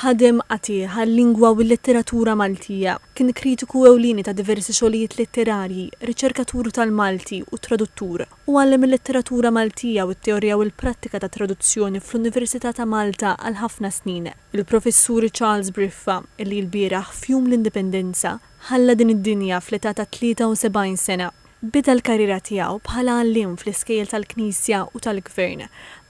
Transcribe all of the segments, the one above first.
ħadem qatih għal-lingwa u l-letteratura Maltija, kien kritiku ewlieni ta' diversi xogħlijiet letterarji, riċerkatur tal-Malti u traduttur, u għallem il-letteratura Maltija u t-teorija u l-prattika ta' traduzzjoni fl-Università ta' Malta għal ħafna snin. Il-professur Charles Briffa, illi l-bieraħ f'jum l-Indipendenza, ħalla din id-dinja fl-età ta' 73 sena. Bida l-karriera tiegħu bħala għallim fl-iskejjel tal-Knisja u tal-Gvern.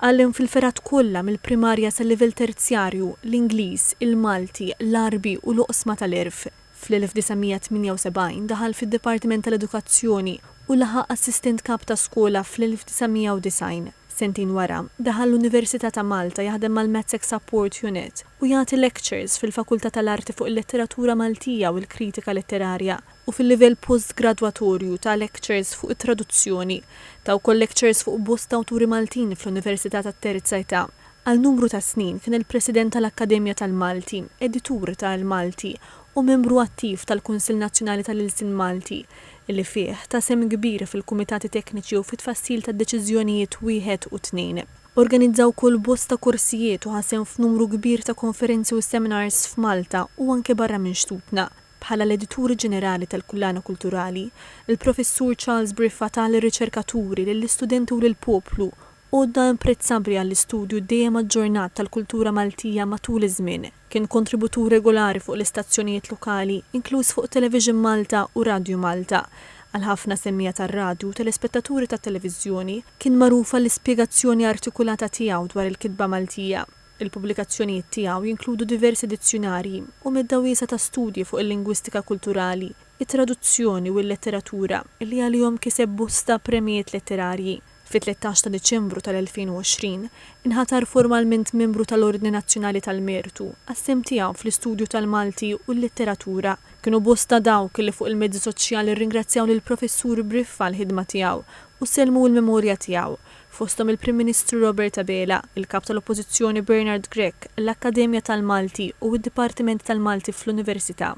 Għallim fil-ferat kollha mill-primarja sal-livell terzjarju, l-Ingliż, il-Malti, l-Arbi u l-oqsma tal-Irf. Fl-1978 daħal fid-Dipartiment tal-Edukazzjoni u laħaq assistent kap ta' skola fl-1990. Sentin wara, daħal l-Università ta' Malta jaħdem mal-Metzek Support Unit u jagħti lectures fil-Fakultà tal-Arti fuq il-Letteratura Maltija u l-Kritika Letterarja u fil-livell postgradwatorju ta' lectures fuq it-traduzzjoni, ta' wkoll lectures fuq bosta awturi Maltin fl-Università tat-Terza Età. Għal numru ta' snin kien il-President tal-Akkademja tal-Malti, editur tal-Malti u membru attiv tal-Kunsill Nazzjonali tal-Ilsin Malti, illi fih ta' sem kbir fil-kumitati tekniċi u fit-tfassil ta' deċiżjonijiet 1 u 2. Organizzaw kull bosta korsijiet u ħasem f'numru kbir ta' konferenzi u seminars f'Malta u anke barra minn xtutna. Bħala l-Edituri Ġenerali tal-Kullana Kulturali, il-Professur Charles Briffa tal-riċerkaturi lill-istudenti u lill-poplu għodda imprezzabbli għall-istudju dejjem aġġornat tal-kultura Maltija matul iż-żmien. Kien kontributur regolari fuq l-istazzjonijiet lokali, inkluż fuq Television Malta u Radio Malta. Għal ħafna semmija tar-radju u telespettaturi tat-televiżjoni kien magħrufa l-ispjegazzjoni artikulata tiegħu dwar il-kitba Maltija. Il-pubblikazzjonijiet tiegħu jinkludu diversi dizzjonarji u meddawiesa ta' studji fuq il-lingwistika kulturali, it-traduzzjoni u l-letteratura li għalihom kiseb bosta premijiet letterarji. Fit-13 ta' Diċembru tal-2020 inħatar formalment membru tal-Ordni Nazzjonali tal-Mertu għas-sem tiegħu fl-Istudju tal-Malti u l-Letteratura. Kienu bosta dawk li fuq il-mezzi soċjali rringrazzjaw lill-Professur Briffa l-ħidma tiegħu u selmu l-memorja tiegħu, fosthom il-Prim Ministru Robert Abela, il-Kap tal-Oppożizzjoni Bernard Grech, l-Akkademja tal-Malti u d-Dipartiment tal-Malti fl-Università.